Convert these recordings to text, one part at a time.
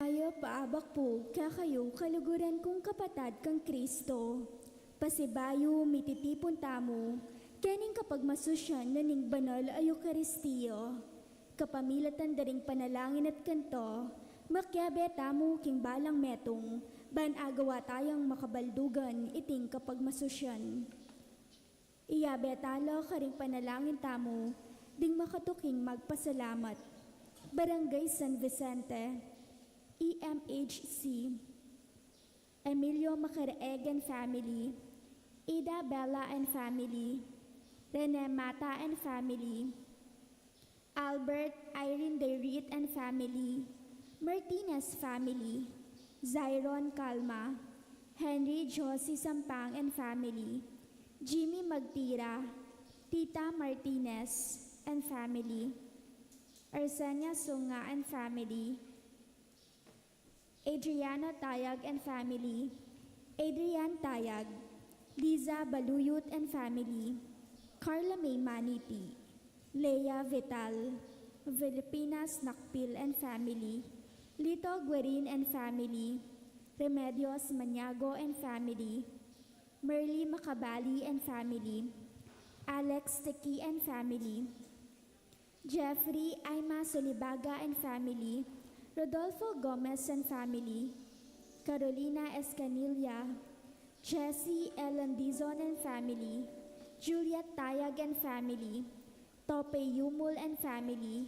Ayo paabak po, kakayo kaluguran kong kapatad kang Kristo. Pasibayo mititipon tamo, kening kapag masusyan naning banal ay Eukaristiyo. Kapamilatan daring panalangin at kanto, makyabe tamo king balang metong, ban agawa tayang makabaldugan iting kapag masusyan. Iyabe talo karing panalangin tamo, ding makatuking magpasalamat. Barangay San Vicente, EMHC, Emilio Macaraeg and family, Ida Bella and family, Rene Mata and family, Albert Irene Derit and family, Martinez family, Zyron Calma, Henry Josie Sampang and family, Jimmy Magtira, Tita Martinez and family, Arsenia Sunga and family, Adriana Tayag and family, Adrian Tayag, Liza Baluyot and family, Carla May Maniti, Leia Vital, Filipinas Nakpil and family, Lito Guerin and family, Remedios Maniago and family, Merly Macabali and family, Alex Teki and family, Jeffrey Aima Solibaga and family, Rodolfo Gomez and family, Carolina Escanilla, Jessie Ellen Dizon and family, Juliet Tayag and family, Tope Yumul and family,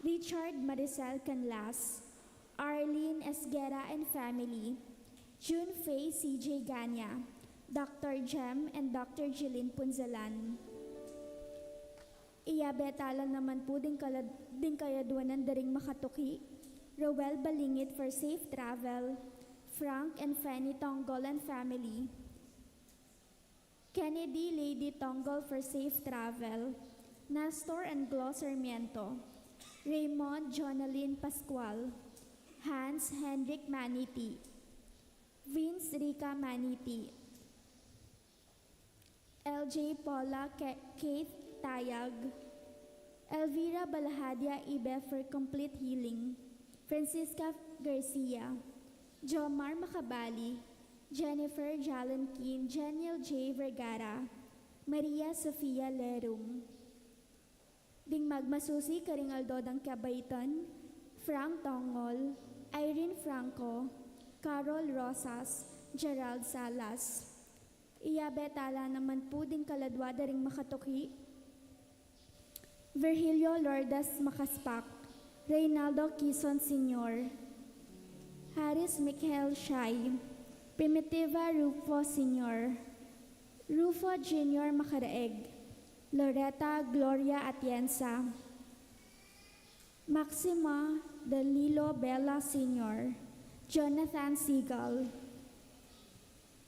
Richard Maricel Canlas, Arlene Esguera and family, June Faye CJ Ganya, Dr. Jem and Dr. Jeline Punzalan. Iyabetala naman po din kayaduanan daring makatuki, Roel Balingit for safe travel, Frank and Fanny Tonggol and family, Kennedy Lady Tonggol for safe travel, Nestor and Glo Sarmiento, Raymond Jonaline Pascual, Hans Hendrik Maniti, Vince Rica Maniti, LJ Paula Keith Tayag, Elvira Balahadia Ibe for complete healing, Francisca Garcia, Jomar Macabali, Jennifer Jalankin, Jeniel J. Vergara, Maria Sofia Lerum. Ding magmasusi karing Aldodang Kabaitan, Frank Tongol, Irene Franco, Carol Rosas, Gerald Salas. Iyabetala naman po ding kaladwa daring makatuki, Virgilio Lourdes Makaspak, Reynaldo Quezon Sr., Haris Michael Shay, Primitiva Rufo Sr., Rufo Jr. Macaraeg, Loretta Gloria Atienza, Maxima Danilo Bella Sr., Jonathan Seagal,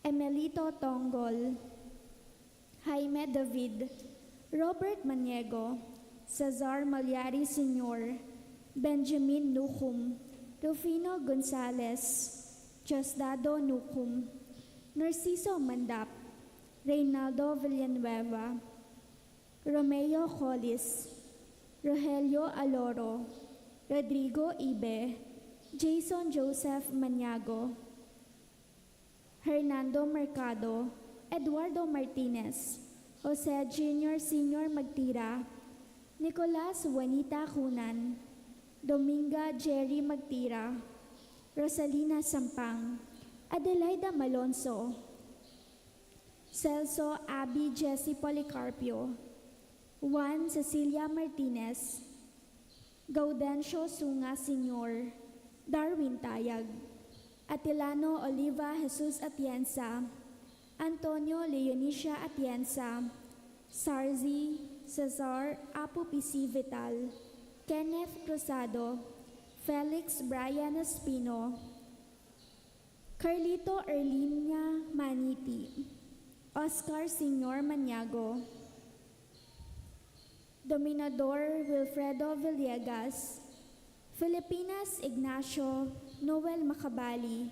Emelito Tonggol, Jaime David, Robert Maniego, Cesar Malyari Sr., Benjamin Nukum, Rufino Gonzales, Diosdado Nukum, Narciso Mandap, Reynaldo Villanueva, Romeo Collis, Rogelio Aloro, Rodrigo Ibe, Jason Joseph Maniago, Hernando Mercado, Eduardo Martinez, Jose Jr. Sr. Magtira, Nicolas Juanita Cunan, Dominga Jerry Magtira, Rosalina Sampang, Adelaida Malonzo, Celso Abby Jessie Policarpio, Juan Cecilia Martinez, Gaudencio Sunga Sr., Darwin Tayag, Atilano Oliva Jesus Atienza, Antonio Leonicia Atienza, Sarzi, Cesar Apo PC Vital, Kenneth Cruzado, Felix Brian Espino, Carlito Erlinia Maniti, Oscar Sr. Maniago, Dominador Wilfredo Villegas, Filipinas Ignacio Noel Macabali,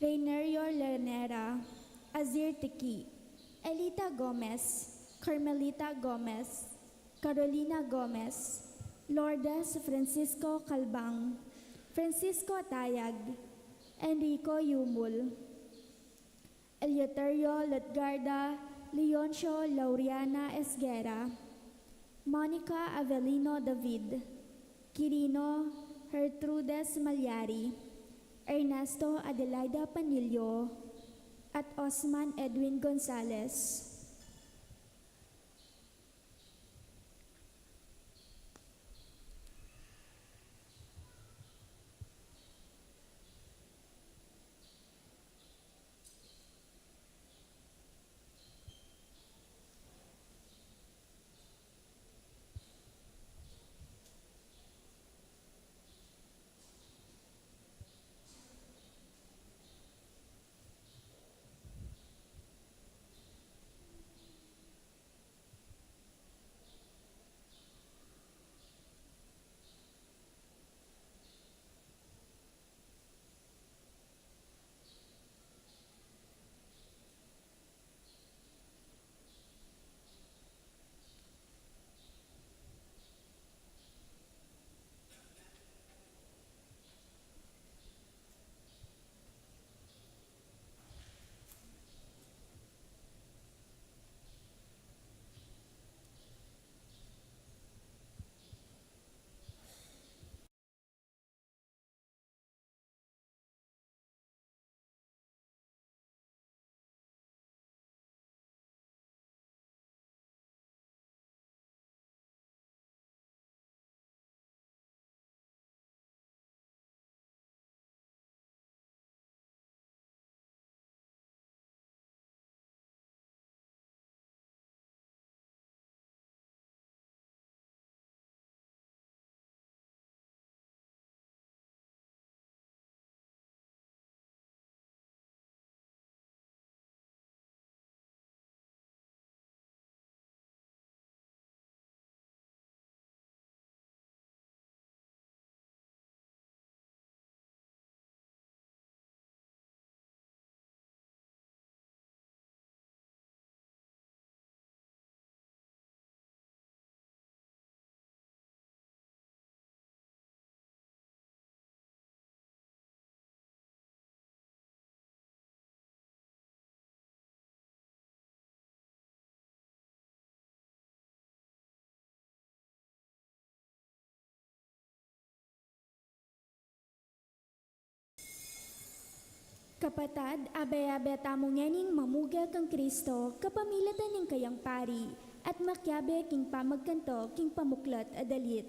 Reynerio Lanera, Azir Tiki, Elita Gomez, Carmelita Gomez, Carolina Gomez, Lourdes Francisco Calbang, Francisco Tayag, Enrico Yumul, Eleuterio Lutgarda, Leoncio Lauriana Esguera, Monica Avelino David, Quirino Gertrudes Malyari, Ernesto Adelaida Panilio, at Osman Edwin Gonzalez. Kapatad, abay-abay tamong ngening mamuga kang Kristo, kapamilatan ng kayang pari, at makyabe king pamagkanto king pamuklat adalit.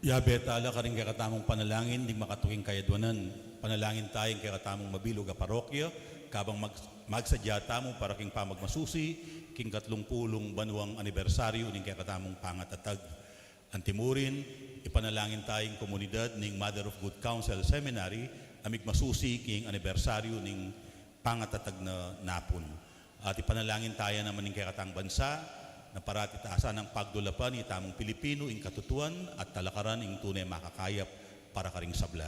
Yabe tala ka rin kay katamong panalangin, di makatuking kayadwanan. Panalangin tayong kay katamong mabilog a parokya, kabang magsadya tamong para king pamagmasusi, king 30 banuang anibersaryo ning kay katamong pangatatag. Antimurin, ipanalangin tayong komunidad ning Mother of Good Counsel Seminary, amig masusi king anibersaryo ning pangatatag na napon. At ipanalangin tayo naman ning kay katang bansa, na parati taasan ng pagdulapan ni tamong Pilipino ing katutuan at talakaran ing tunay makakayap para karing sabla.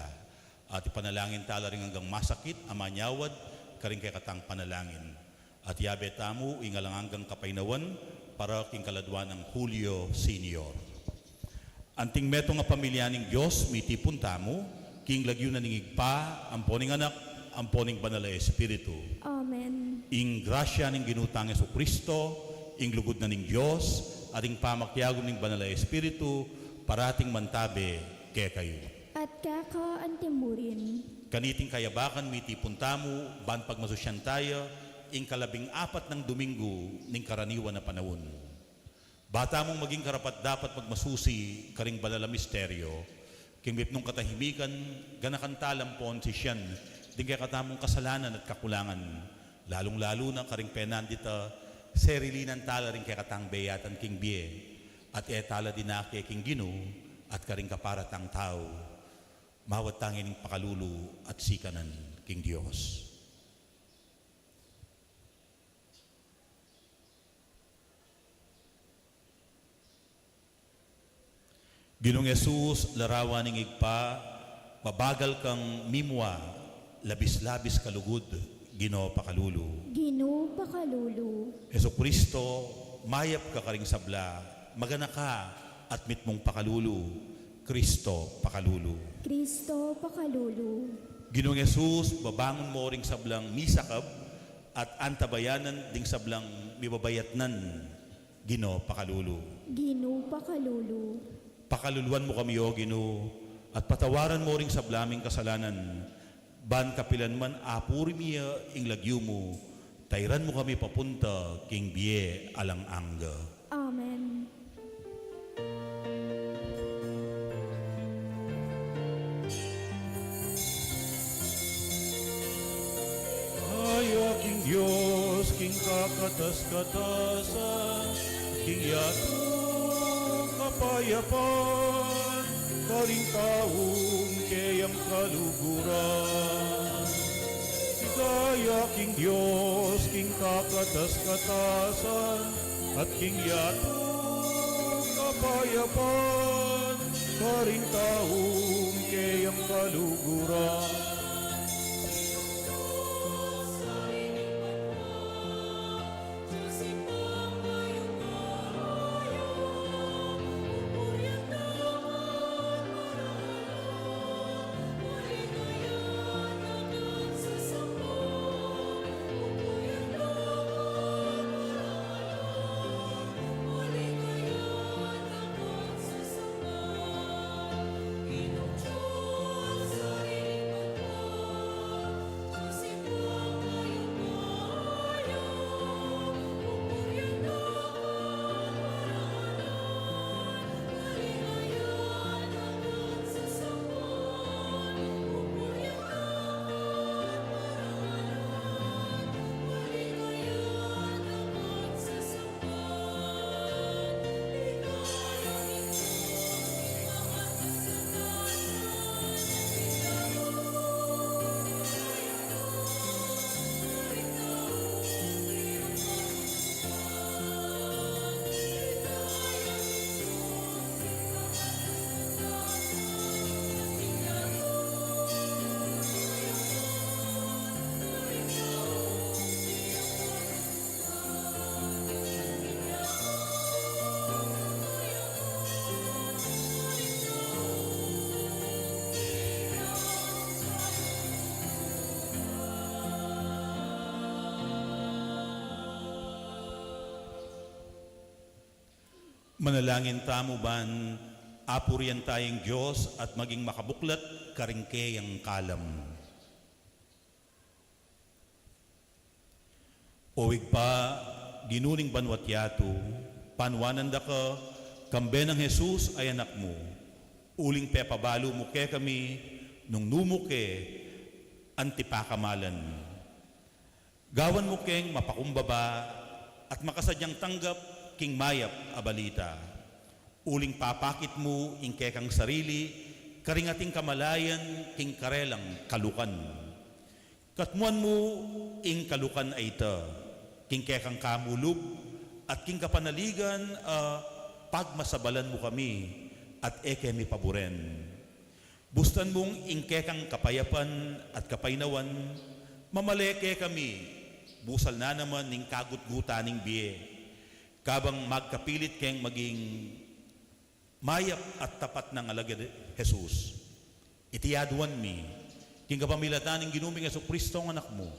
At ipanalangin tala ring hanggang masakit, amanyawad, karing kay katang panalangin. At yabe tamu ing alangang kapainawan para king kaladwan ng Julio Senior. Anting meto nga pamilya ning Diyos, mitipon tamu, king lagyo na ningigpa, amponing anak, amponing banal na Espiritu. Amen. Ing grasya ning ginutang Yesu Kristo, ing lugod na ning Diyos, ating pamakyagom ning banal na Espiritu, parating mantabe kaya kayo. At kaka antimurin. Kaniting kayabakan mitipon tamu, ban pagmasusyan tayo, ing 14 ng Domingo ning karaniwan na panahon. Bata mong maging karapat dapat magmasusi karing balala misteryo, king nung katahimikan, ganakan talampon si siyan, din kaya katamong kasalanan at kakulangan, lalong-lalo na karing penandita, serilinan tala rin kaya katang beyatan king biye, at etala din na kaya king gino, at karing kaparatang tao, mawat tangin ng pakalulu at sikanan king Diyos. Ginong Jesus, larawan ng igpa, mabagal kang mimwa, labis-labis kalugod, Ginoo pakalulu. Ginoo pakalulu. Yesu Kristo, mayap ka karing sabla, magana ka at mitmong pakalulu, Kristo pakalulu. Kristo pakalulu. Ginoong Jesus, babangon mo ring sablang misakab at antabayanan ding sablang mibabayatnan, Ginoo pakalulu. Ginoo pakalulu. Pakaluluan mo kami, O Ginoo, at patawaran mo ring sablaming kasalanan, ban kapilan man apuri miya ing lagyo mo, tayran mo kami papunta king biye alang angga. Amen. Ay, aking Diyos, king kakatas-katasan, king yato kapayapan, karing taong kayang kaluguran. Igaya king Diyos, king kakatas-katasan, at king yato kapayapan, karing taong kayang kaluguran. Manalangin tamo ban, apurian tayong Diyos at maging makabuklat karingke ang kalam. Owig pa, ginuning banwat yato, panwanan da ka, kambe ng Jesus ay anak mo, Uling pepabalo mo ke kami, nung numuke, antipakamalan. Gawan mo keng mapakumbaba at makasadyang tanggap king mayap a balita. Uling papakit mo ingke kang sarili, karingating kamalayan king karelang kalukan. Katmuan mo ing kalukan ay ita, king kekang kamulog at king kapanaligan pagmasabalan mo kami at eke mi paboren. Bustan mong ingkekang kapayapan at kapaynawan, mamaleke kami, busal na naman ning kagut-gutaning biye. Kabang magkapilit keng maging mayap at tapat ng alagad Jesus. Itiyaduan mi, king kapamilatan ng ginuming Jesucristo ang anak mo,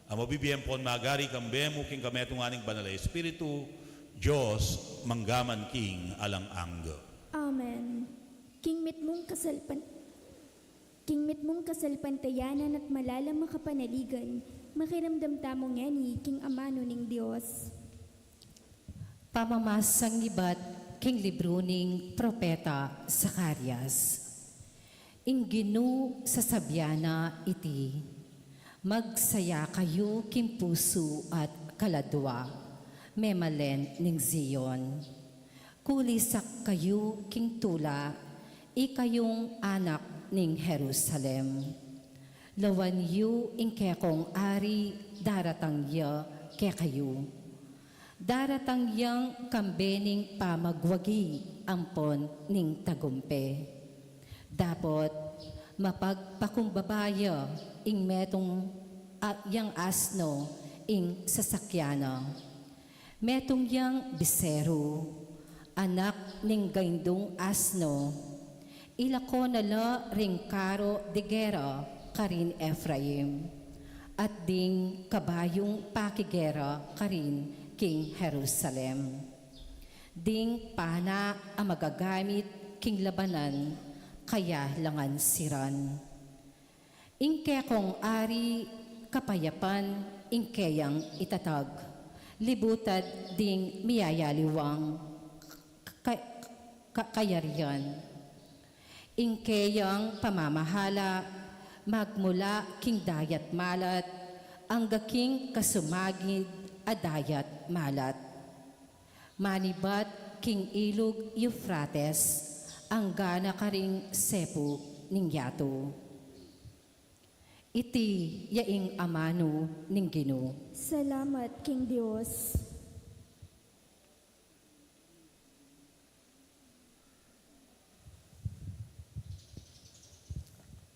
ang mabibiyem pon magari kambe mo king kametong aning banal na Espiritu, Diyos manggaman king alang angga. Amen. Kingmit mong kasalpantayanan at malalang makapanaligan, makiramdam tamo nga ni King Amano ning Diyos. Pamamasang iba't king libro ning Propeta Zacarias. Ingginu sa sabyana iti, magsaya kayo king puso at kaladwa, memalen ning Zion. Kulisak kayo king tula, ikayong anak ning Jerusalem. Lawan yu ingkekong ari daratang ya kekayo. Daratang yang kambening pamagwagi ampon ning tagumpe. Dapot mapagpakumbabaya ing metong yang asno ing sasakyana. Metong yang bisero, anak ning gaindong asno, ilako nala ring karo de gera karin Ephraim, at ding kabayong pakigera karin king Jerusalem. Ding pana ang magagamit king labanan, kaya langan siran. Ingke kong ari kapayapan, ingkeyang itatag, libutad ding miyayaliwang kayarian. Ingkeyang pamamahala, magmula king dayat malat, ang gaking kasumagid adayat malat. Manibat king ilog Euphrates, ang gana karing sepo ning yato. Iti yaing amano ning Ginoo. Salamat, King Diyos.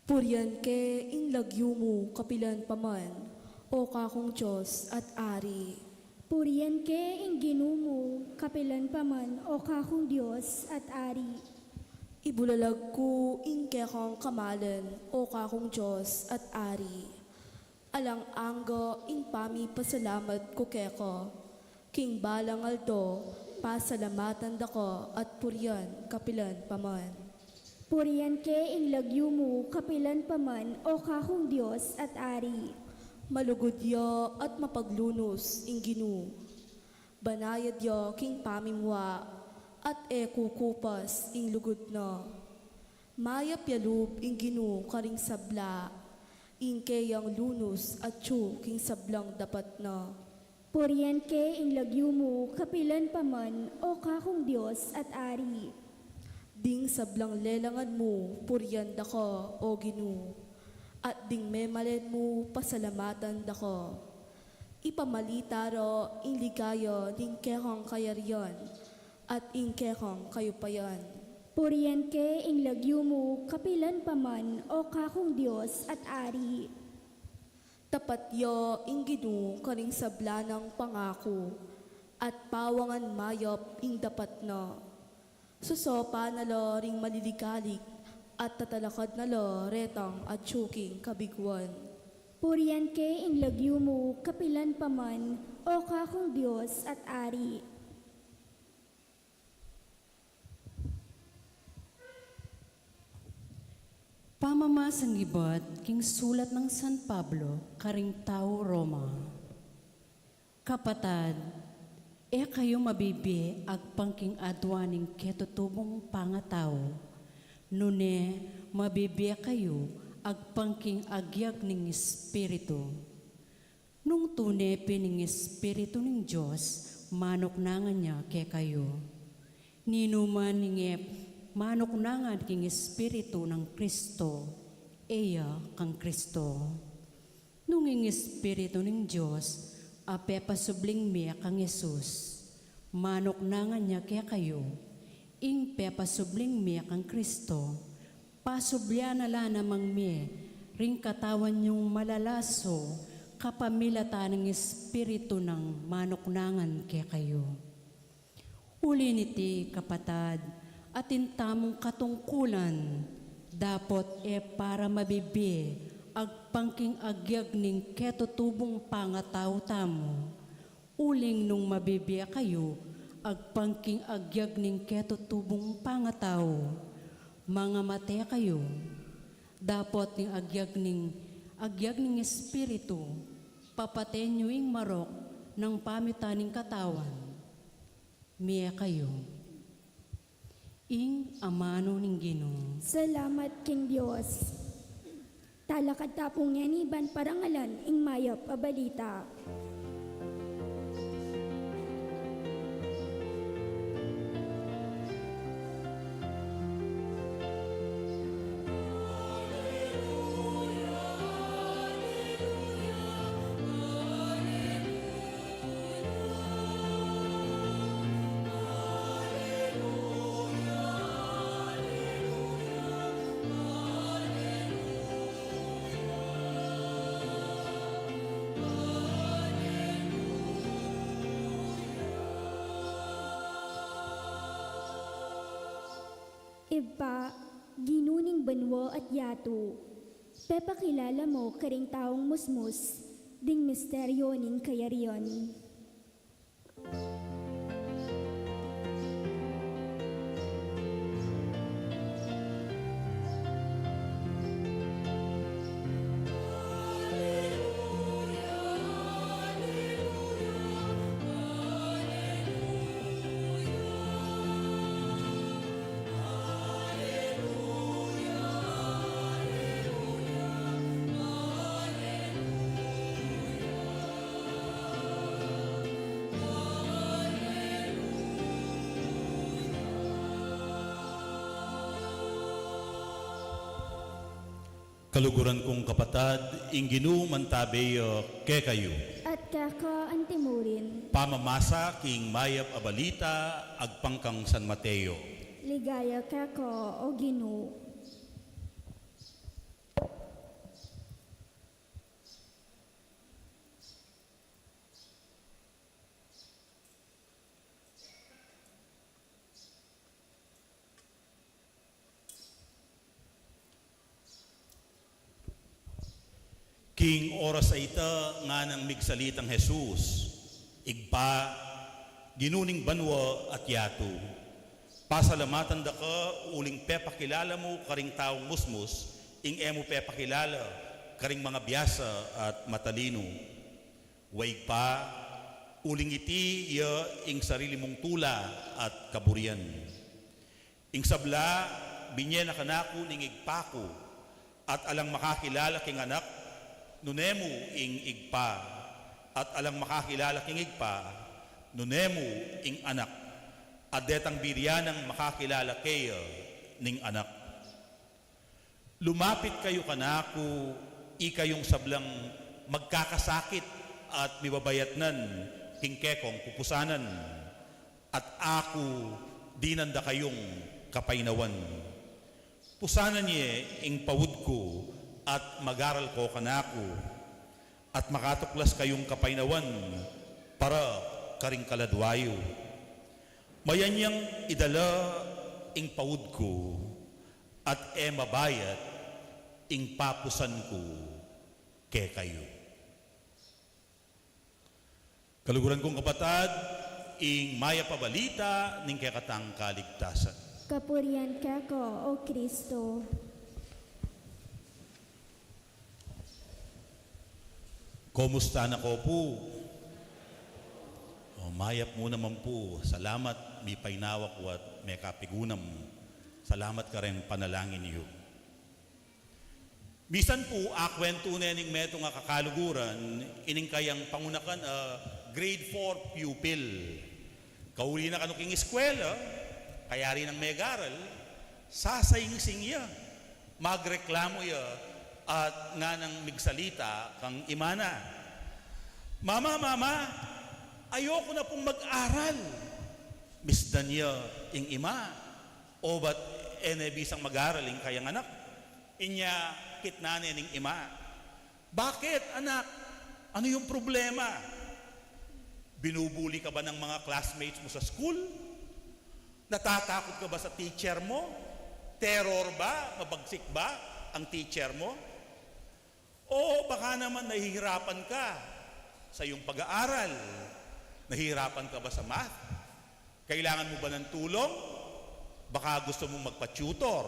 Purian ke inlagyo mo kapilan paman, o kakong Diyos at Ari. Purian ke ing ginumo, kapilan paman, o kakong Diyos at Ari. Ibulalag ko ing kekang kamalan, o kakong Diyos at Ari. Alang angga ing pami pasalamat ko keko, king balang alto, pasalamatan dako at purian kapilan paman. Purian ke ing lagyo mo, kapilan paman, o kakong Diyos at Ari. Malugod ya at mapaglunos ing Ginoo. Banayad ya king pamimwa at kukupas ing lugod na. Mayap yalub ing Ginoo karing sabla, ing kayang lunos at tsu king sablang dapat na. Purian ke ing lagyo mo, kapilan paman, o kakong Diyos at Ari. Ding sablang lelangan mo, puryan dako, o Ginoo. At ding memalen mo, pasalamatan dako. Ipamalita ro, ing ligaya, ding kekang kayarian, at ing kekang kayupayan. Purian ke ing lagyo mo, kapilan paman, o kakong Diyos at Ari. Tapat yo, ing Ginoo, karing sablanang pangako, at pawangan mayop, ing dapat na. Susopa na lo ring malilikalik at tatalakad na lo retang at tsuking kabiguan. Purian ke ing lagyo mo, kapilan paman, o kakong Diyos at Ari. Pamamasang iba't king sulat ng San Pablo, karing tao Roma. Kapatad, kayo mabibi ag pangking adwaning ketutubong pangataw, Nune, mabibiya kayo, agpangking agyag ning Espiritu. Nung tune pining Espiritu ng Diyos, manok nangan niya ke kayo. Ninuman ningep, manok nangan king Espiritu ng Kristo, eya kang Kristo. Nung ing Espiritu ng Diyos, ape pasubling miya kang Jesus, manok nangan niya ke kayo, ing pepasubling miya kang Kristo, pasublia na la namang mi, ring katawan yung malalaso, kapamilata ng Espiritu ng manuknangan kaya kayo. Uli niti kapatad, atin tamong katungkulan, dapot para mabibi, agpangking agyag ning ketutubong pangataw tamo. Uling nung mabibiya kayo, agpangking agyag ning ketutubong pangataw. Mga mate kayo, dapot ning agyag ning Espiritu, papatenyo ing marok ng pamitaning katawan. Miya kayo, ing amano ning Ginoo. Salamat king Diyos. Talakad tapong yaniban parangalan ing mayop a balita. Iba, ginuning banwo at yato. Pepakilala mo karing taong musmus, ding misteryo ning kayariyon. Kaluguran kong kapatad, inginu mantabeyo ke kayo. At kako ang timurin, Pamamasa king mayap abalita, agpangkang San Mateo. ligaya kako o Ginoo. King oras sa ita nga nang migsalitang Jesus, igpa, ginuning banwa at yato. Pasalamatan da ka, uling pepakilala mo karing taong musmus, ing emo pepakilala karing mga biyasa at matalino. Waig pa, uling iti iya ing sarili mong tula at kaburian. Ing sabla, binye na kanako ning igpako, at alang makakilala king anak, nunemu ing igpa, at alang makakilala king igpa, nunemu ing anak, at detang biryanang makakilala kayo ning anak. Lumapit kayo kanako, ikayong sablang magkakasakit at mibabayatnan king kekong pupusanan, at ako dinanda kayong kapainawan. Pusanan niya ing pawud ko, at magaral ko kanako, at makatuklas kayong kapainawan para karing kaladwayo. Mayanyang idala ing pawud ko, at mabayat ing papusan ko ke kayo. Kaluguran kong kapatad, ing maya pabalita ning kekatang kaligtasan. Kapurian kako o Kristo. Kumusta na ko po? Mayap mo naman po. Salamat, may painawak ko at may kapigunam Salamat ka rin panalangin niyo. Bisan po, kwento na ning meto nga kakaluguran, ining kayang pangunakan grade 4 pupil. Kauli na kanuking eskwela, kaya rin ang megaral, sasaying-sing ya, magreklamo ya, at nga nang migsalita kang imana. Mama, ayoko na pong mag-aral. Misdan niya ing ima, o ba't bisang mag-araling kayang anak? Inya kitnanin ning ima. Bakit anak? Ano yung problema? Binubuli ka ba ng mga classmates mo sa school? Natatakot ka ba sa teacher mo? Terror ba? Mabagsik ba ang teacher mo? O baka naman nahihirapan ka sa iyong pag-aaral? Nahihirapan ka ba sa math? Kailangan mo ba ng tulong? Baka gusto mong magpa-tutor?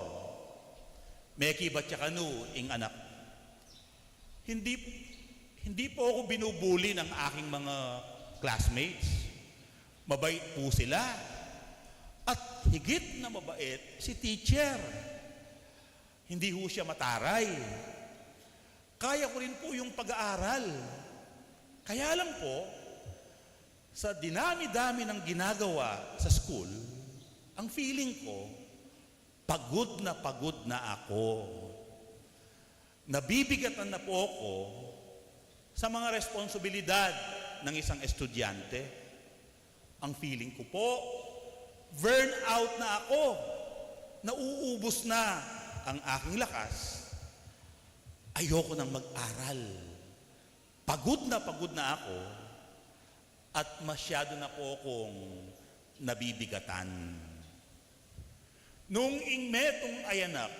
Meki ba't siya kanu, ing anak? Hindi po ako binubuli ng aking mga classmates. Mabait po sila. At higit na mabait si teacher. Hindi ho siya mataray. Kaya ko rin po yung pag-aaral. Kaya lang po, sa dinami-dami ng ginagawa sa school, ang feeling ko, pagod na ako. Nabibigatan na po ako sa mga responsibilidad ng isang estudyante. Ang feeling ko po, burn out na ako. Nauubos na ang aking lakas. Ayoko nang mag-aral. Pagod na ako at masyado na po akong nabibigatan. Nung ingmetong ayanak,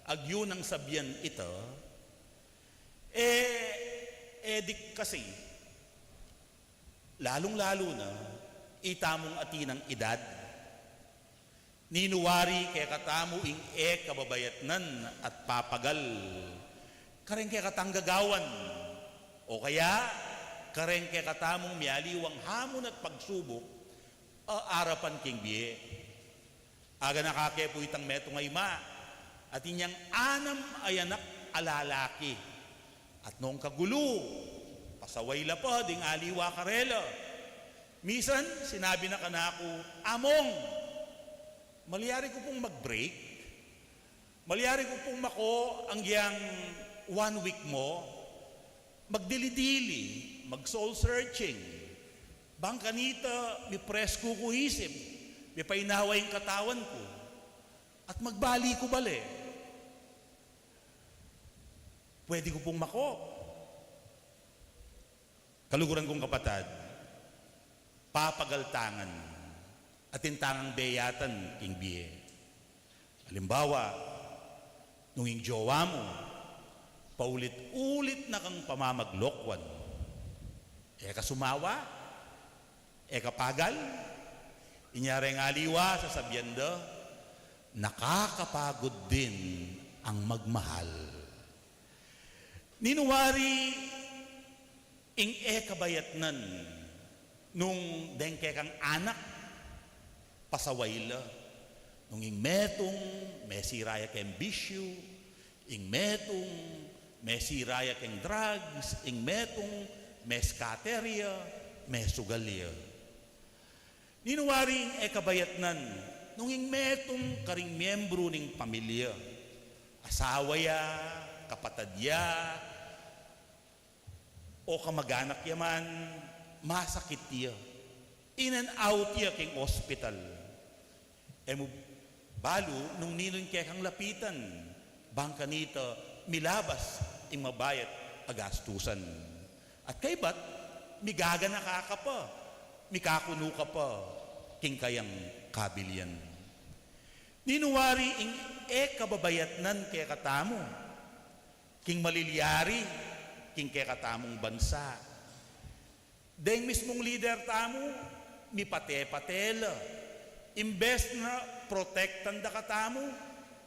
agyo ng sabyan ito, edik kasi, lalong-lalo na, itamong atinang edad, ninuwari kaya katamo ing kababayatnan at papagal, kareng kaya katanggagawan, o kaya kareng kaya katamong mialiwang hamon at pagsubok, arapan king biye. Aga nakakepo itang meto ngay ma, at inyang anam ay anak alalaki. At noong kagulo, pasaway la pa, ding aliwa karela. Misan, sinabi na kanako, among, maliyari ko pong mag-break, maliyari ko pong mako ang yang 1 week mo, magdili-dili, mag-soul searching, bang kanita, mi presko ko isip, may painawa yung katawan ko at magbali ko bali. Pwede ko pong mako. Kaluguran kong kapatid, papagaltangan at tintangang beyatan king biye. Halimbawa, nung yung jowa mo, paulit-ulit na kang pamamaglokwan. Kasumawa, kapagal, inyari nga aliwa sa sabyenda, nakakapagod din ang magmahal. Ninuwari ing kabayatnan nung dengke kang anak pasaway la. Nung ing metong mesiraya kem bisyo, ing metong mesiraya kem drugs, ing metong meskaterya, mesugalya. Ninuwari kabayatnan, nung ing metong karing miyembro ning pamilya, asawa ya, kapatid ya, o kamag-anak yaman, masakit ya. In and out ya king hospital. Mo balo, nung ninong kekang lapitan, bangka nito, milabas, ing mabayat, agastusan. At kay ba't, migaga na ka pa, mikakuno ka pa, king kayang kabilian. Ninuwari ing kababayatnan kaya katamo, king maliliari, king kaya katamong bansa. Deng mismong leader tamo, mi pate-patela. Imbes na protektan da katamo,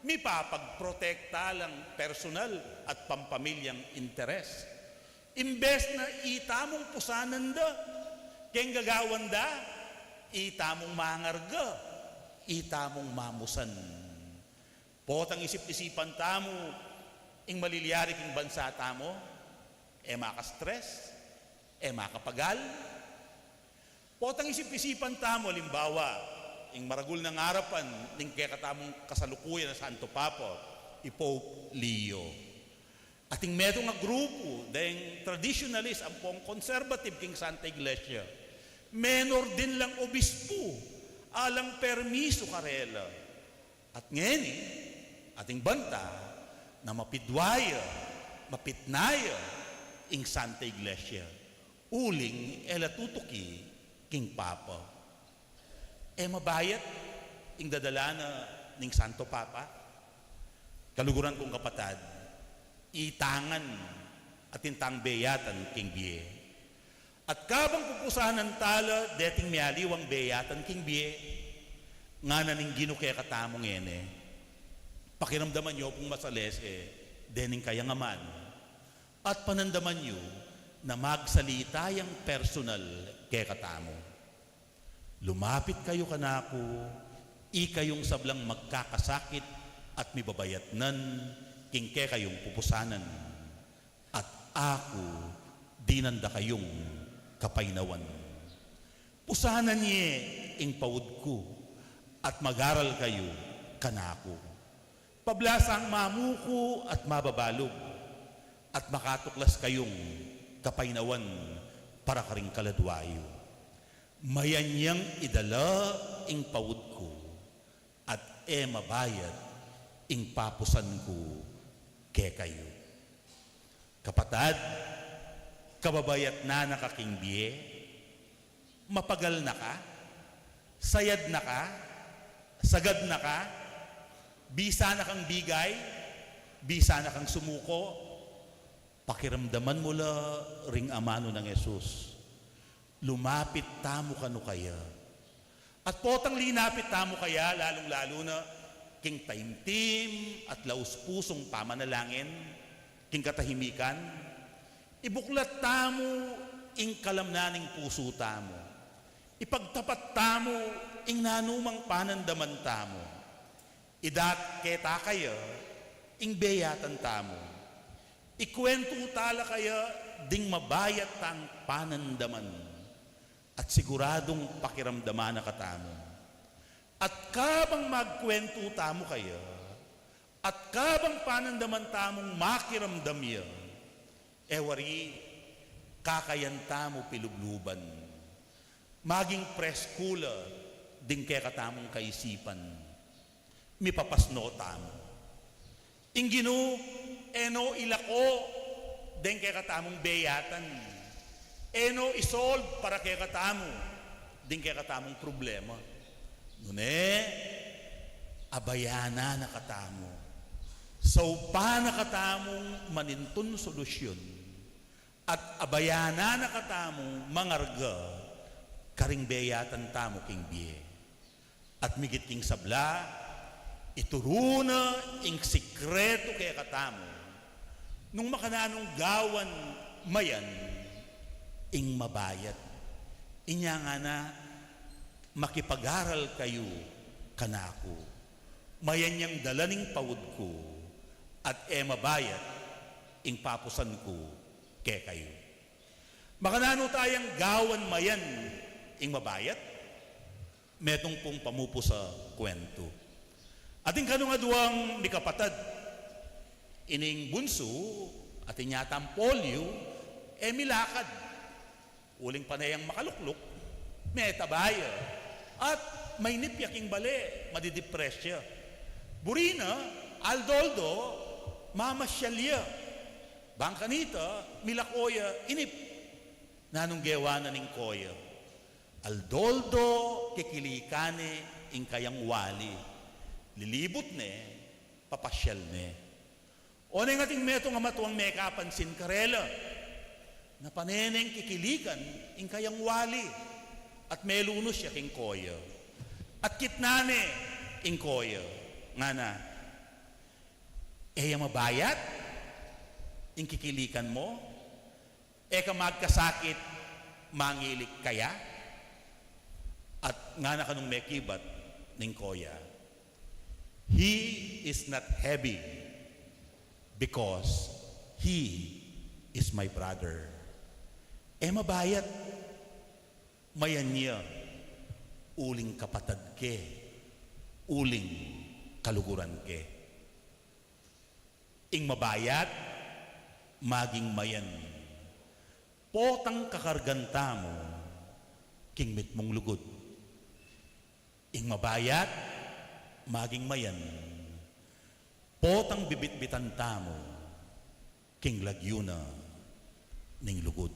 mi papagprotekta lang personal at pampamilyang interes. Imbes na itamong pusanan da, keng gagawan da, itamong mangarga, itamong mamusan. Potang isip-isipan tamo, ing maliliyari king bansa tamo, maka-stress, makapagal. Potang isip-isipan tamo, limbawa, ing maragul ng harapan, ning kaya katamong kasalukuyan na Santo Papa, Pope Leo. Ating meto nga grupo, dahil traditionalist, ang pong conservative king Santa Iglesia, menor din lang obispo, alang permiso karela. At ngayon, ating banta, na mapidwaya, mapitnaya, ing Santa Iglesia, uling elatutuki king Papa. Mabayat, ing dadala na ning Santo Papa, kaluguran kong kapatad, itangan at intang beyatan king biye. At kabang pupusahan tala, deting mialiwang beyatan king biye, nga na ning ginukaya katamong ene, pakiramdaman nyo kung masalese, dening kaya nga man, at panandaman nyo na magsalita yung personal kaya katamo. Lumapit kayo kanako, ikayong sablang magkakasakit at mibabayatnan, kingke kayong pupusanan. At ako, dinanda kayong kapainawan. Pusanan niya ing pawud ko, at magaral kayo kanako. Pablasang mamuko at mababalog, at makatuklas kayong kapainawan para karing kaladwayo. Mayanyang idala ing pawud ko, at mabayad ing papusan ko ke kayo. Kapatad, kababayat na nakaking biye, mapagal na ka, sayad na ka, sagad na ka, bisa na kang bigay, bisa na kang sumuko, pakiramdaman mo la ring amano ng Jesus. Lumapit tamo kano kaya. At potang linapit tamo kaya, lalong-lalo na king taimtim at laus pusong pamanalangin, king katahimikan, ibuklat tamo ing kalamnaning puso tamo, ipagtapat tamo ing nanumang panandaman tamo, idat keta kaya ing beyatan tamo, ikwento tala kaya ding mabayat tang panandaman, at siguradong pakiramdaman na katamo. At kabang magkwento tamo kaya, at kabang panandaman tamong makiramdam ya, wari, kakayan tamo pilugluban, maging preskula, ding kaya katamong kaisipan, mipapasno tamo. Inginu, eno ilako, ding kaya katamong beyatan, eno isolve para kaya katamo, ding kaya katamong problema. Nune, abayana na katamo. So, pa na katamong manintun solusyon. At abayana na katamong mangarga, karing beyatan tamo king biye. At migit king sabla, ituruna ing sikreto kaya katamo. Nung makananong gawan mayan, ing mabayat. Inya nga na, makipag-aral kayo kanako. Mayan niyang dalaning pawud ko, at mabayat ing papusan ko ke kayo. Makanano tayang gawan mayan ing mabayat, metong pong pamupo sa kwento. Ating kanong aduang mikapatad, ining bunso, at inyatang polio, milakad. Uling panayang makalukluk, may tabaya. At may nipyaking bale, madidepresya. Burina, aldoldo, mamasyalya. Bangkanita, milakoya, inip. Nanong gewana ning koya. Aldoldo, kikilikane, ing kayang wali. Lilibot ne, papasyal ne. O na ating meto nga matuang may kapansin karela. Na paneneng kikilikan, ing kayang wali. At melunos siya king koya. At kitnane ing koya. Nga na, mabayat, ing kikilikan mo, ka magkasakit, mangilik kaya, at nga na kanong mekibat ning koya. He is not heavy because he is my brother. Mabayat, mayan niya, uling kapatad ke, uling kaluguran ke. Ing mabayat, maging mayan. Potang kakarganta mo, kingmit mong lugod. Ing mabayat, maging mayan. Potang bibit-bitan tamo, king lagyo na ning lugod.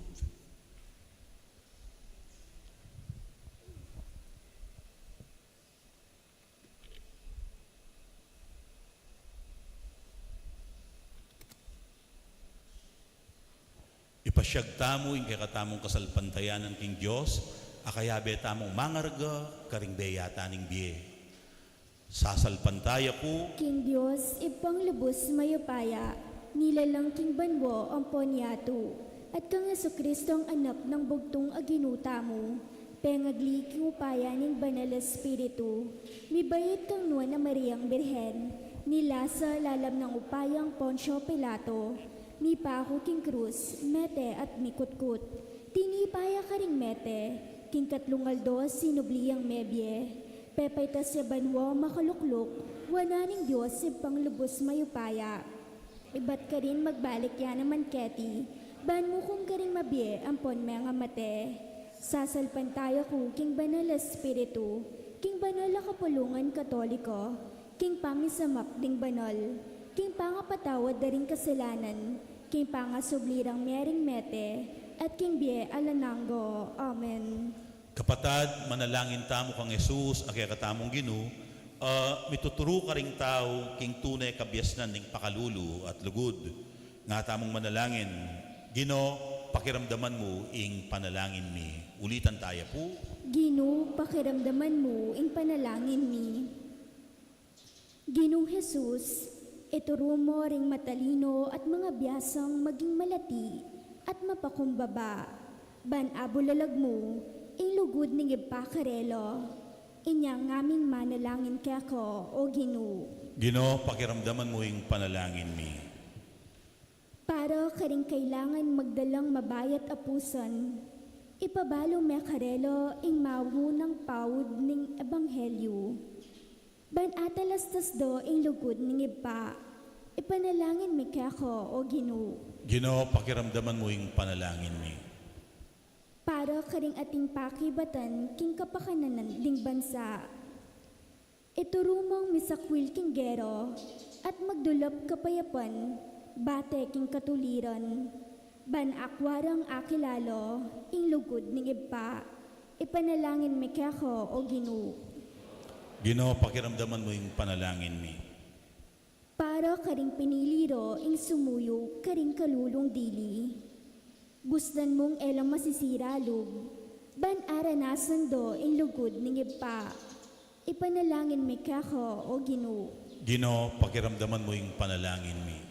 Ipasyag tamo ing kakatamong kasalpantayan ng King Diyos, akayabe tamong mangarga, karing beyata ning biye. Sasalpantaya po, King Diyos, ipang lubos mayupaya, nilalang King Banwo ang ponyato, at kang Jesucristo ang anak ng bugtong aginuta mo, pengagli king upaya ning banal espiritu, mibayit kang nuwa na Mariang Birhen, nilasa lalam ng upayang Poncio Pilato, ni Paco king Cruz, mete at mikutkut, tinipaya ka ring mete, king katlungaldo sinubliyang mebye, pepay tas ya banwo makalukluk, wananing Diyos ipang lubos mayupaya. Iba't ka rin magbalik yan naman keti, ban mo kung ka rin mabye ang pon mga mate. Sasalpan tayo ko, king banal espiritu, king banal kapulungan katoliko, king pamisamak ding banal, king pangapatawad da rin kasalanan, king pangasublirang mering mete, at king bie alananggo. Amen. kapatad, manalangin tamo kang Jesus, akya katamong Ginu, mituturo ka ring tao, king tunay kabyasnan ning pakalulu at lugod. Nga tamong manalangin, Gino, pakiramdaman mo ing panalangin mi. Ulitan tayo po. Gino, pakiramdaman mo ing panalangin mi. Ginong Jesus, ituro mo ring matalino at mga biyasang maging malati at mapakumbaba. Ban abulalag mo, ing lugod ning ipakarelo. Inyang ngaming manalangin kaya ko, o Gino. Gino, pakiramdaman mo ing panalangin mi. Para karing kailangan magdalang mabayat apusan, ipabalo me karelo ing mawu ng pawud ning ebanghelyo. Ban atalastas do ing lugod ning iba, ipanalangin mi kaya ko, o Gino. Gino, pakiramdaman mo ing panalangin mi. Para karing ating pakibatan king kapakanan ding bansa. Iturumong misakwil king gero at magdulap kapayapan, bate king katuliran. Ban akwarang akilalo, ing lugod ning iba, ipanalangin mi kaya ko, o Gino. Gino, pakiramdaman mo ing panalangin mi. Para karing piniliro ing sumuyo karing kalulong dili. Gusdan mong elang masisiralog, ban aranasan do ing lugod ning ipa. Ipanalangin mi kako, o Gino. Gino, pakiramdaman mo ing panalangin mi.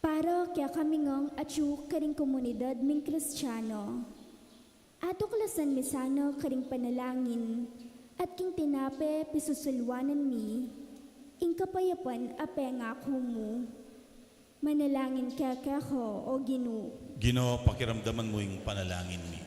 Para kaya kami ngang atyu karing komunidad ming Kristiyano. Ato klasan mi sana karing panalangin, at king tinape pisusulwanan mi, ing kapayapan apenga mo. Manalangin kaya kako, o Gino. Gino, pakiramdaman mo ing panalangin mi.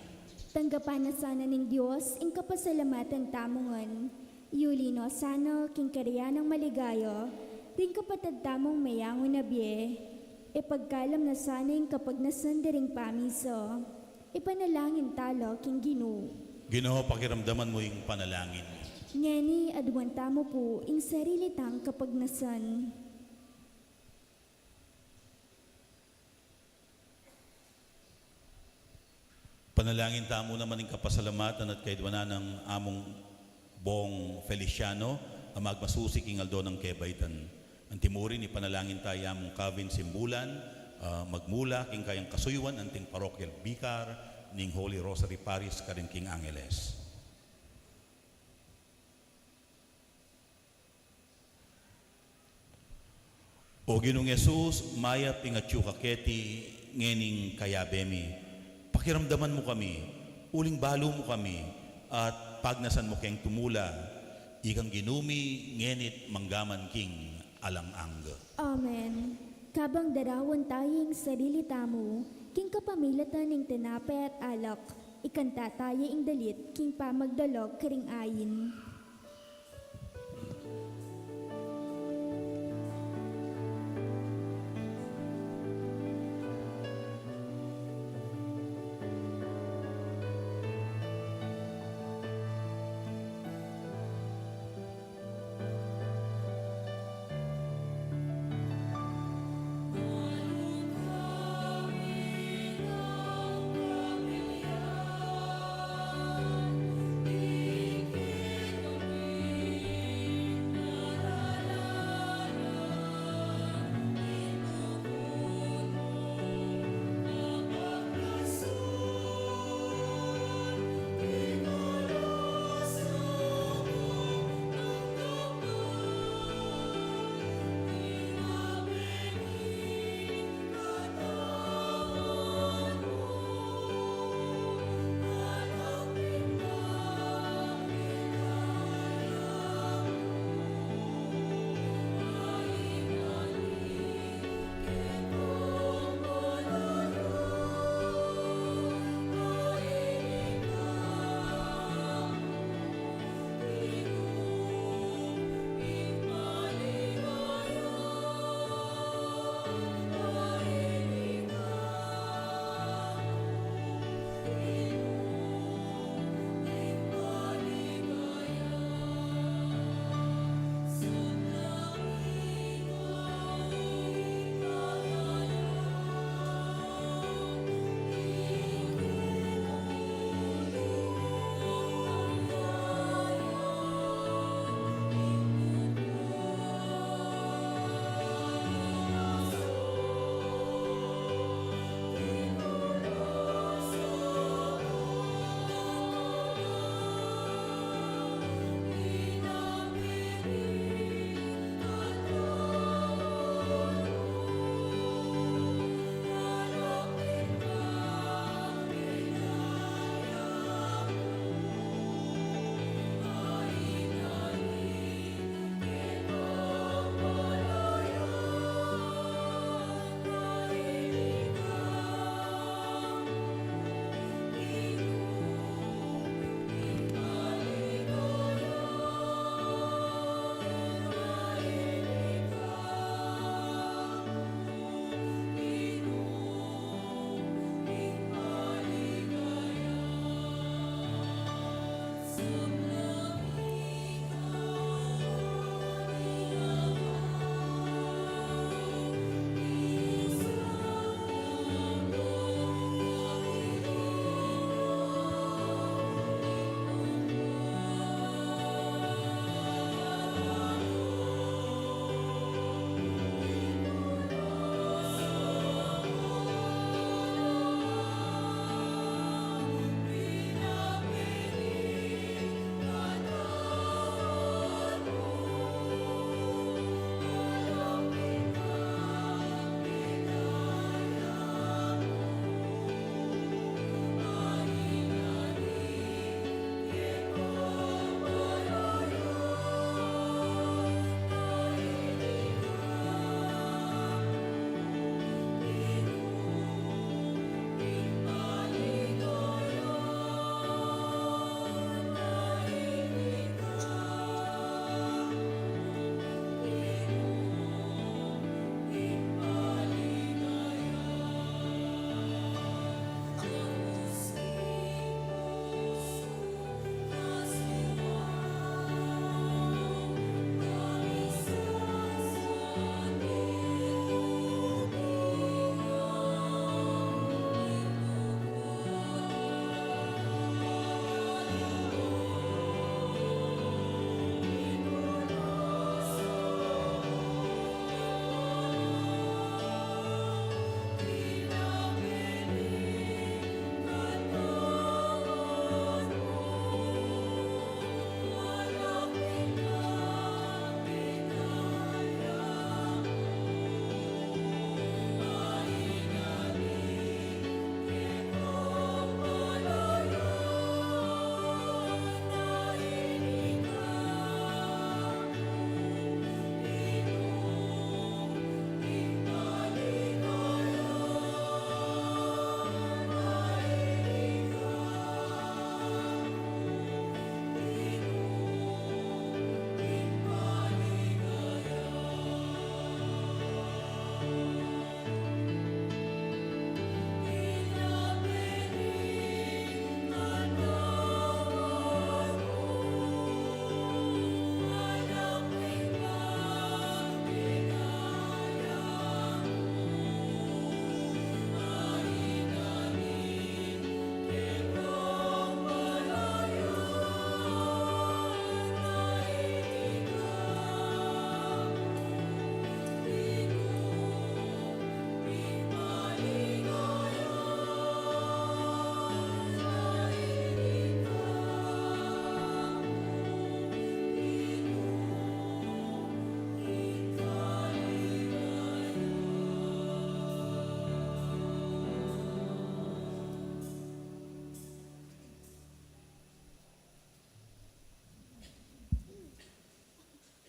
Tanggapan na sana ng Diyos ing kapasalamatan tamongan. Yulino sana king kariyanang maligayo, ring kapatad tamong mayangon na biye. Ipagkalam na sana ing kapag nasandaring pamiso. Ipanalangin talo king Gino. Gino, pakiramdaman mo ing panalangin mi. Ngeni aduan tamo po ing sarili tang kapag nasan. Panalangin tamo naman ing kapasalamatan at kaidwanan ng among Bong Feliciano, ang magmasusi king aldo ng Kebaytan. Ang timurin, ipanalangin tayo among Kavin Simbulan, magmula king kayang kasuywan, anting parokyal bikar, ning Holy Rosary Parish, karing king Angeles. O Ginong Yesus, maya pingatyu kaketi, ngening kayabemi, pakiramdaman mo kami, uling balo mo kami, at pagnasan mo keng tumula, ikang ginumi, ngenit manggaman king alang-ang. Amen. Kabang darawon tayong sarili tamo, king kapamilatan ng tinapay at alak, ikanta tayo ing dalit, king pamagdalog karing ayin.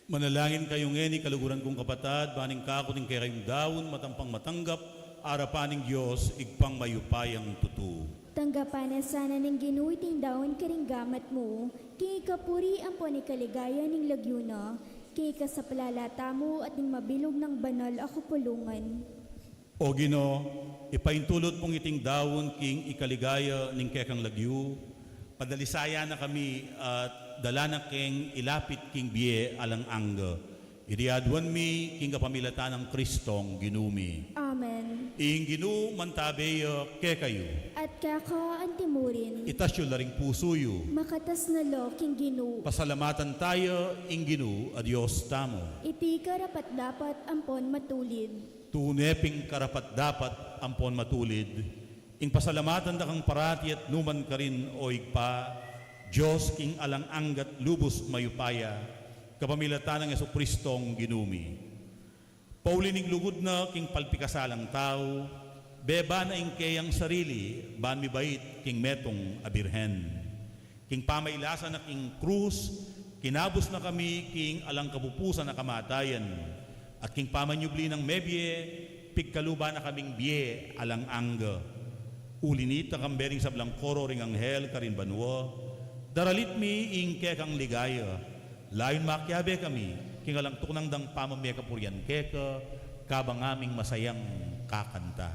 Manalangin kayong ngeni, kaluguran kong kapatad, baning kako ting kayong daon, matampang matanggap, arapaning Diyos, igpang mayupayang tutu. Tanggapan na sana ng ginuiting daon karinggamat mo, kay kapuri ang po ni kaligaya ng lagyuna, kay kasaplalata mo at ng mabilog ng banal ako pulungan. O Gino, ipaintulot mong iting daon king ikaligaya ning kekang lagyu, padalisaya na kami at dala na king ilapit king biye alang angga. Iriadwan mi king kapamilata ng Kristong ginumi. Amen. Ing ginu mantabeyo kekayo. At kaka ang timurin, Itasyo laring pusuyo. makatas na lo king ginu, Pasalamatan tayo ing ginu a Diyos tamo. iti karapat dapat ampon matulid. Tuneping karapat dapat ampon matulid. Ing pasalamatan da kang parati at numan ka rin o igpa. Diyos king alang anggat lubos mayupaya. Kapamilatan ng Yesu Kristong ginumi. Paulining lugod na king palpikasalang tao. Beba na ing kayang sarili. Ban mi bait king metong abirhen. King pamaylasan na king krus. Kinabos na kami king alang kapupusan na kamatayan. At king pamanyubli ng mebye, pigkaluba na kaming biye alang angga. Ulinita kambering sa blangkoro ring anghel karin banwa. Daralit mi ing kekang ligaya. Layon makyabe kami, king alang tuknang dang pamamya kapuryan keka, kabang aming masayang kakanta.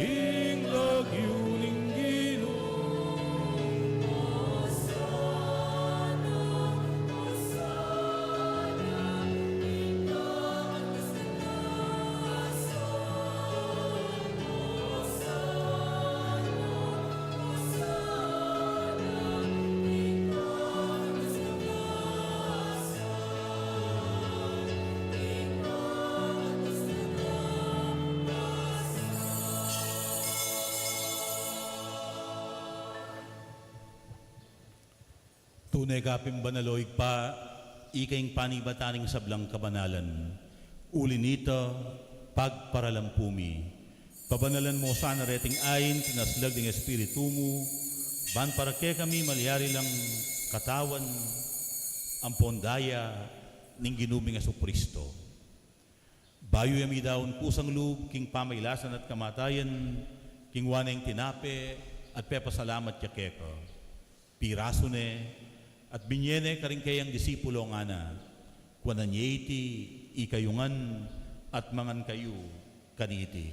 King lagyuning gino. Tunay kapim banaloig pa, ikaing panibataning sablang kabanalan. Ulinita, pagparalampumi. Pabanalan mo sana reting ayin, tinaslag ng espiritu mo, ban para ke kami malyari lang katawan, ang pondaya, ning ginubing Yesu Kristo. Bayo yami daon kusang loob, king pamaylasan at kamatayan, king waneng tinape, at pepasalamat ya keka. Piraso ne, at binyene karing kayang disipulo nga na, kwananyeti, ikayungan, at mangan kayo, kaniti.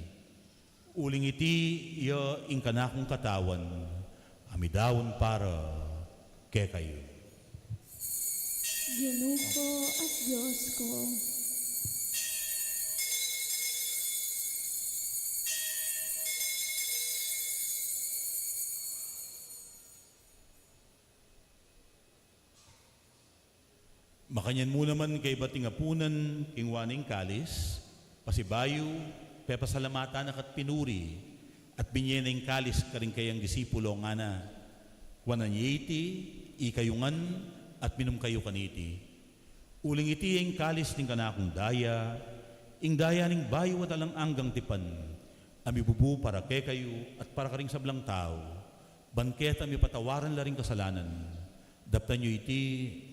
Uling iti, iya ingkanakong katawan, amidawon para ke kayo. Ginu ko at Diyos ko. Makanyan mo naman kay bating apunan, king waning kalis, pasibayo, pepasalamatan at pinuri, at binyeneng kalis karing kayang disipulo nga na, wananyeti, ikayungan, at minum kayo kaniti. Uling iti ang kalis ning kanakong daya, ing daya ning bayo at alang anggang tipan, amibubu para ke kayo at para karing sablang tao, banket ami patawaran laring kasalanan, daptan nyo iti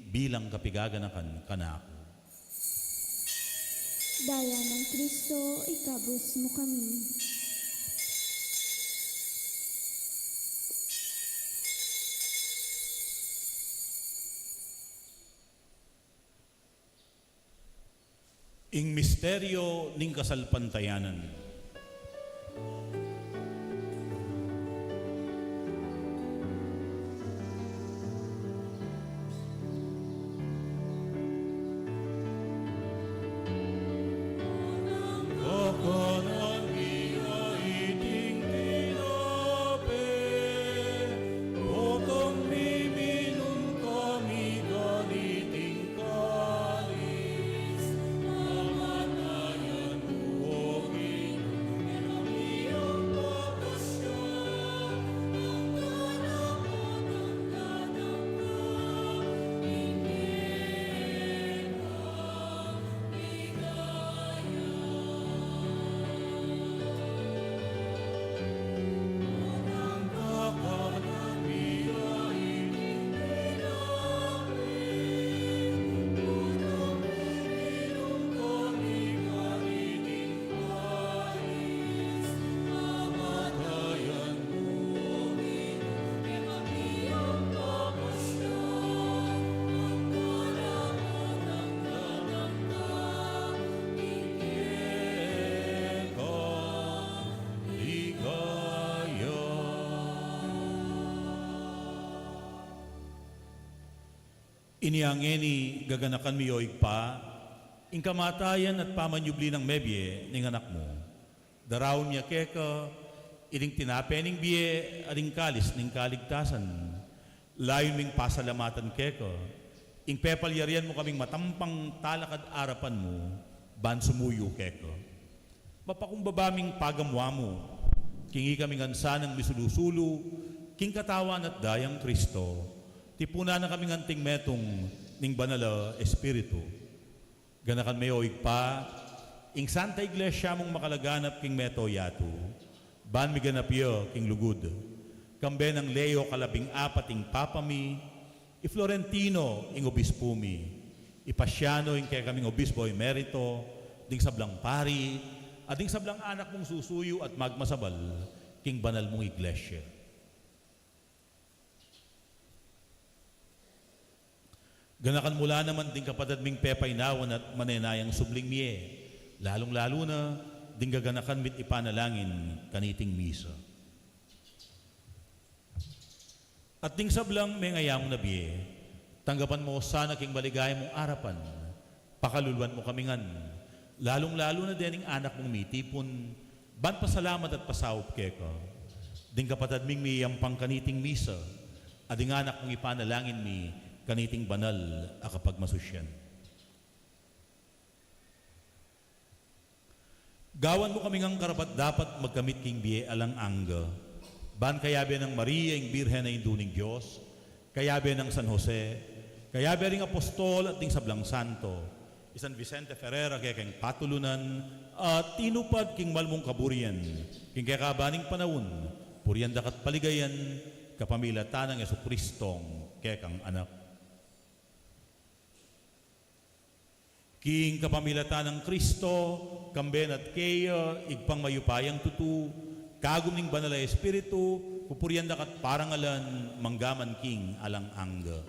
bilang kapigaganakan kanako. Daya ng Kristo, ikabos mo kami. Ing misteryo ning kasalpantayanan. Iniangeni gaganakan mi yoig pa, ing kamatayan at pamanyubli ng mebye ning anak mo. Darawon niya keka, ining tinapening biye, ading kalis ning kaligtasan. Layon ming pasalamatan keka, ing pepalyarian mo kaming matampang talakad arapan mo, ban sumuyo keka. Mapakumbabaming pagamwa mo, kingi kaming ansa ng misulusulu, king katawan at dayang Kristo. Tipuna na kaming anting metong ning banala espiritu. Ganakan may oig pa, ing Santa Iglesia mong makalaganap king meto yatu. Ban mi ganap yo king lugud. Kambe ng Leo kalabing apat ing papami, i Florentino ing obispo mi. Ipasyano ing kaya kaming obispo emerito, ding sablang pari, at ding sablang anak mong susuyo at magmasabal king banal mong iglesia. Ganakan mula naman ding kapatid ming pepay nawan at manenayang subling miye. Lalong-lalo na ding gaganakan mit ipanalangin kaniting misa. At ding sablang may ngayamong na biye, tanggapan mo sana king baligaya mong arapan, pakaluluan mo kamingan, lalong-lalo na din ang anak mong mitipon, ban pasalamat at pasawop keka. Ding kapatid ming miyampang kaniting misa, at ding anak mong ipanalangin mi, kaniting banal a kapag masusyan. Gawan mo kaming ang karapat dapat magkamit king biye alang angga. Ban kayabe ng Maria ing Birhen na induning Diyos, kayabe ng San Jose, kayabe ring apostol at ding sablang santo, San Vicente Ferrera kaya king patulunan, at tinupad king malmong kaburian, king kakabaning panahon, purian dakat paligayan, kapamilatan ng Jesucristong kaya kang anak. King kapamilatan ng Kristo, kamben at kaya, igpang mayupayang tutu, kagum ning banal na espiritu, pupurian dakat parangalan, manggaman king alang angga.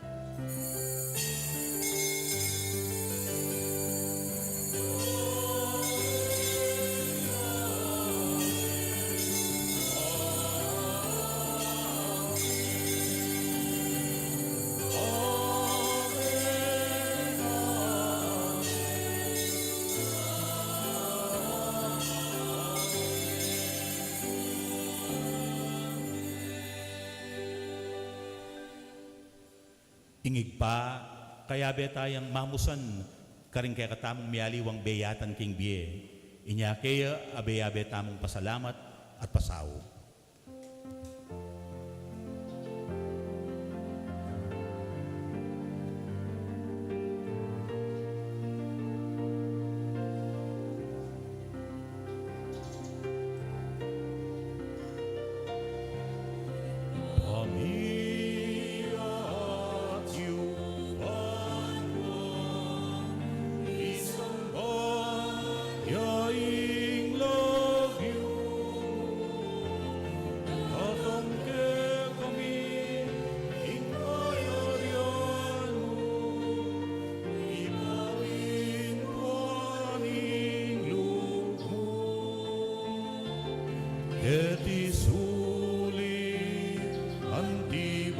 Ingig pa, kaya be tayang mamusan, karing kaya katamong miyaliwang beyatan king biye. Inya kaya abe-abe tamong pasalamat at pasaw.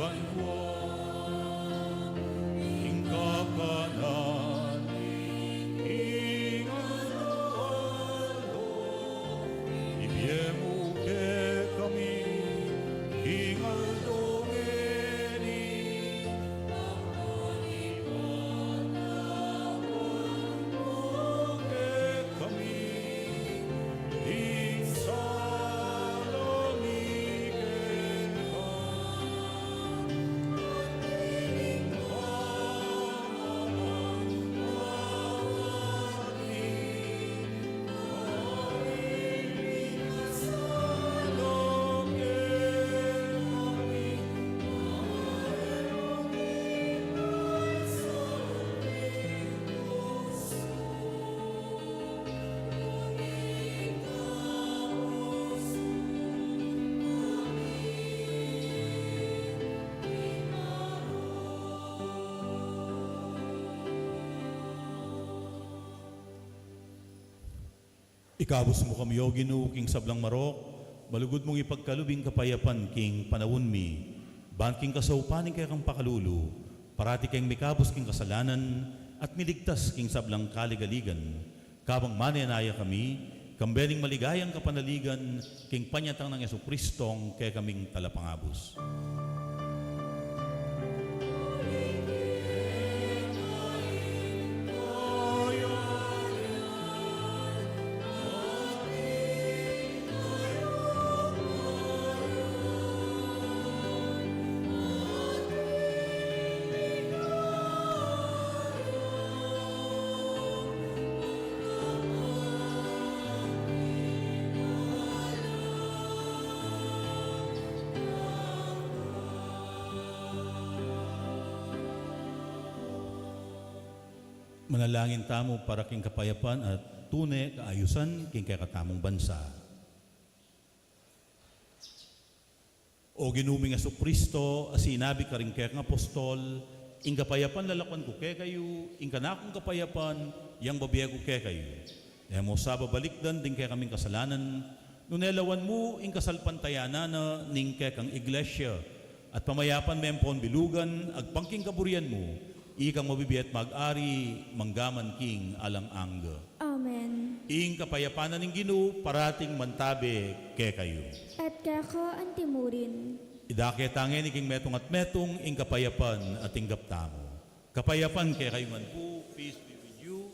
banwa ing kakanan ing ano ibyemo ke kami ing aldongeni ke kami ing Ikabos mo kami, O Ginoo, king sablang marok, balugod mong ipagkalubing kapayapan, king panawon mi, banking kasaupaning kaya kang pakalulu, parati kayong mikabos king kasalanan, at miligtas king sablang kaligaligan, kabang mananaya kami, kambening maligayang kapanaligan, king panyatang ng Yesu Kristong kaya kaming talapangabos. Manalangin tamo para king kapayapan at tunay kaayusan king kaya katamong bansa. O ginuming Aso Kristo, asinabi ka rin kaya kang apostol, ing kapayapan lalakwan ko kaya kayo, ing kanakong kapayapan, yang babiya ko kaya kayo. Dahil mo sa babalikdan din kaya kaming kasalanan, nunelawan mo ing kasalpantayanan na ning kaya kang iglesia, at pamayapan mempon bilugan, agpangking kaburian mo, ikang mabibiyat mag-ari, manggaman king alang angga. Amen. Ing kapayapanan ng Ginoo, parating mantabe kaya kayo. At kako ang timurin. Idake tangin iking metong at metong, ing kapayapan at inggap tamo. Kapayapan kaya kayo man po, peace be with you.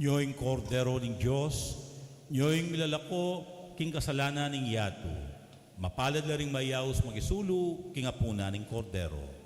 Nyo'ing kordero ng Diyos, nyo'ing milalako, king kasalanan ng yato. Mapalad na rin mayaos magisulu, king apuna ng kordero.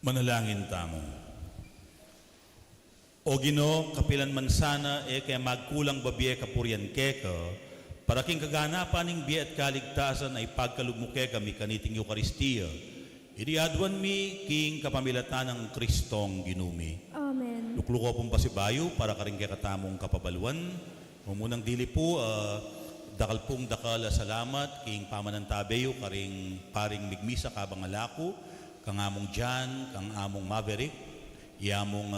Manalangin tamo. O Ginoo, kapilan man sana kaya magkulang babiye kapuryan keka, para king kaganapan ning biya at kaligtasan ay pagkalugmo keka mi kaniting Eucharistia. Iriadwan mi king kapamilatan ng Kristong ginumi. Amen. Lukluko pong pasibayo para karing kaya katamong kapabaluan. Mumunang dili po, dakal pong dakal salamat king pamanantabeyo karing paring migmisa kabang alako, kang among Jan, kang among Maverick, iamong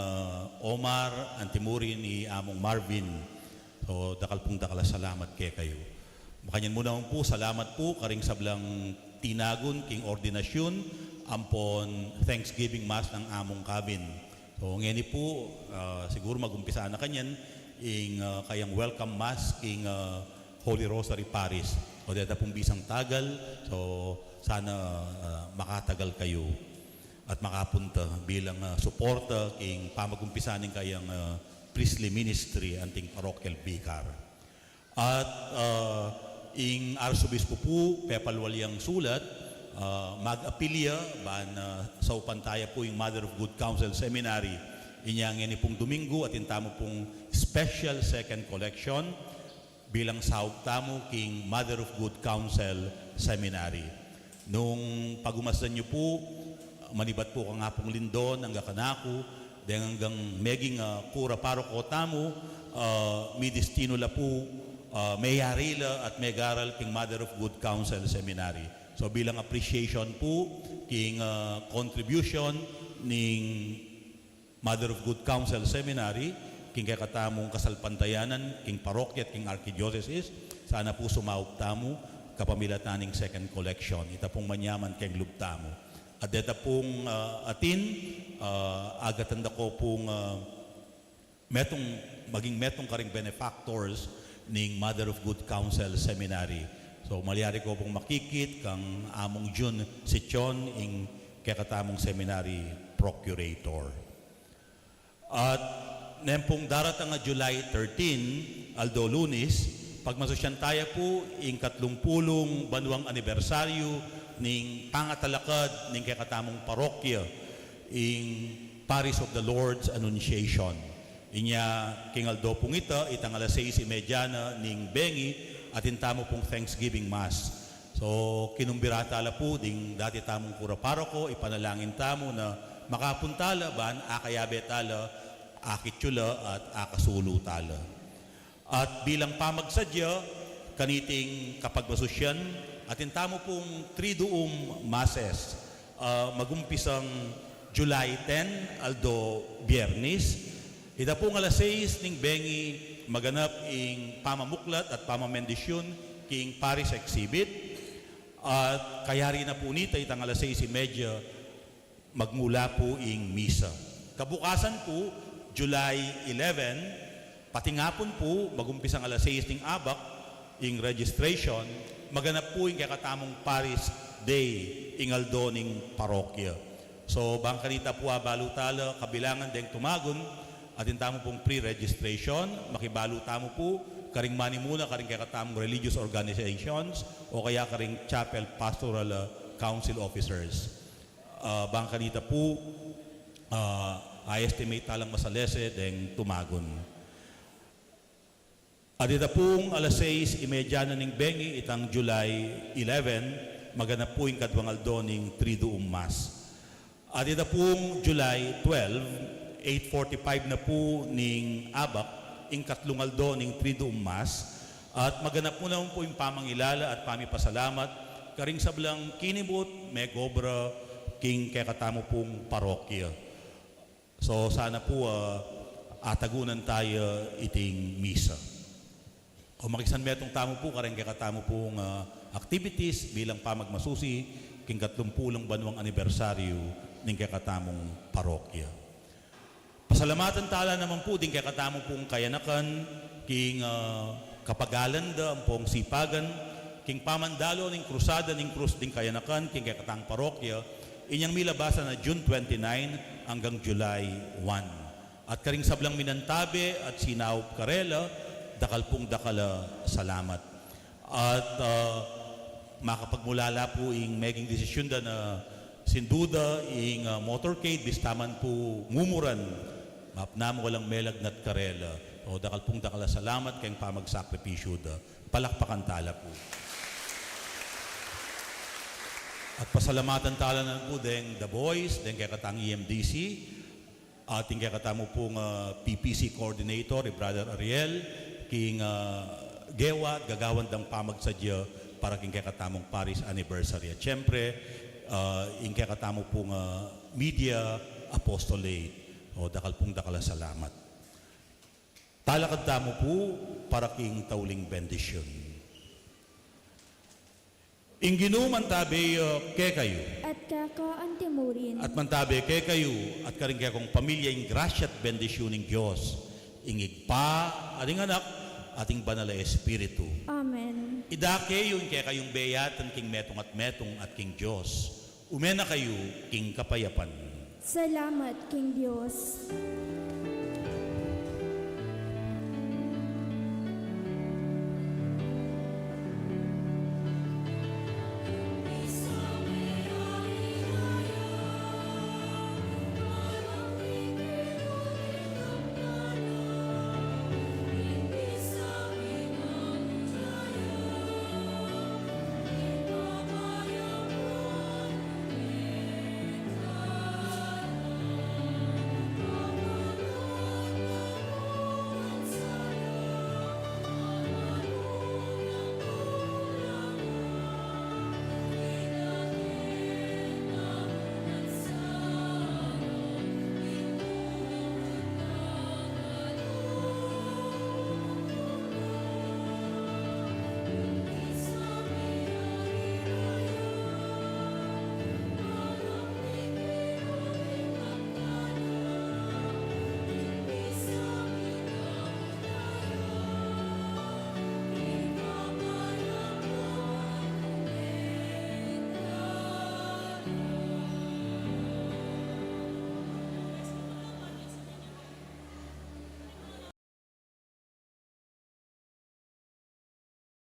Omar, Antimuri ni among Marvin. So dakal pong dakal salamat kay kayo. Makanyan muna po, salamat po karing sablang tinagon king ordinasyon ampon Thanksgiving Mass ng among cabin. So ngeni po, siguro magumpisa na kanyan ing kayang welcome Mass king Holy Rosary Parish. O dito pong bisang tagal, so sana makatagal kayo at makapunta bilang suporta king pamagumpisaning kayang priestly ministry anting parochial vicar. At ing Arsobispo po pepalwalyang sulat mag-apilya ban sa upantaya po yung Mother of Good Counsel Seminary inyang ini pong Domingo at intamo pong special second collection bilang sahog tamo king Mother of Good Counsel Seminary. Nung pagumasdan nyo po, manibat po ka nga pong lindon, hanggang kanako, hanggang meging kura paroko tamo, may destino la po, may yarila at may garal king Mother of Good Counsel Seminary. So bilang appreciation po, king contribution ning Mother of Good Counsel Seminary, king kakatamong kasalpantayanan, king parokya at king archdiocese, sana po sumawag tamo, kapamilataning second collection. Ita pong manyaman kay lubtamo. At dito pong atin, agatanda ko pong maging metong karing benefactors ning Mother of Good Counsel Seminary. So malyari ko pong makikit kang among June si Chon ing kakatamong seminary procurator. At nempong daratang nga July 13, Aldo Lunes, pagmasusyantaya po ing 30 banwang anibersaryo ning pangatalakad ning kakatamong parokya ing Parish of the Lord's Annunciation. Inya king Aldo pong itang alas 6:30 ning Bengi at intamo pong Thanksgiving Mass. So kinumbirata la po ding dati tamong kura paroko ipanalangin tamo na makapuntala ban akayabetala akitula at akasulo tala. At bilang pamagsadya, kaniting kapagmasusyan, at intamo pong Triduum Masses, magumpisang July 10, Aldo Biyernes. Ita pong alas 6 ning Bengi, maganap ing pamamuklat at pamamendisyon king Paris Exhibit. At kayari na po nita, itang alas 6:30, magmula po ing misa. Kabukasan po, July 11, pati nga po, magumpisang alas 6 ng abak, ing registration, maganap po yung kakatamong Paris Day, ing Aldo ning parokya. So, bangkanita po balutala, kabilangan deng tumagon, at intamo pong pre-registration, makibalutamo po, karing manimuna, karing kakatamong religious organizations, o kaya karing chapel pastoral council officers. Bangkanita po, I estimate talang masalese deng tumagon. At ito pong alas 6:30 ning Bengi, itang July 11, maganap po yung kadwang Aldo ning Triduum Mass. At ito pong July 12, 8:45 na po ning Abak, ing katlong Aldo ning Triduum Mass. At maganap po naman po yung pamangilala at pamipasalamat, karing sablang kinibot, may gobra, king kekatamo pong parokya. So sana po atagunan tayo iting misa. O makisan metong tamo po, kareng kakatamo pong activities bilang pamagmasusi king 30 banwang anibersaryo ng kakatamong parokya. Pasalamatan tala naman po din kakatamo pong kayanakan king kapagalanda ang pong sipagan king pamandalo ning krusada ning krus ding kayanakan king kakatang parokya inyang milabasan na June 29 hanggang July 1. At karing sablang minantabe at sinaup karela, dakal pong dakala salamat. At makapagmulala po ing maging desisyon da na sin duda ing motorcade bistaman po ngumuran mapnamo walang melagnat karela o dakal pong dakala salamat kayong pamagsakripisyo da palakpakan tala po. At pasalamatan tala na po deng The Boys, deng kay katang EMDC, ating kay katamo pong PPC Coordinator, Brother Ariel, king Gewa, gagawan ng pamagsadya para king kay katamong Paris Anniversary. At syempre, ing kay katamo pong Media Apostolate, o dakal pong dakala salamat. Talakad tamo po para king tauling bendisyon. Inginu mantabi kay kayo. At kako ang timurin. At mantabi kay kayo at karing kaya kong pamilya ing grasya at bendisyon ng Diyos. Ingig pa, ating anak, ating banal na Espiritu. Amen. Idake yung kaya kayong beyatan king metong at king Diyos. Umena kayo king kapayapan. Salamat, King Diyos.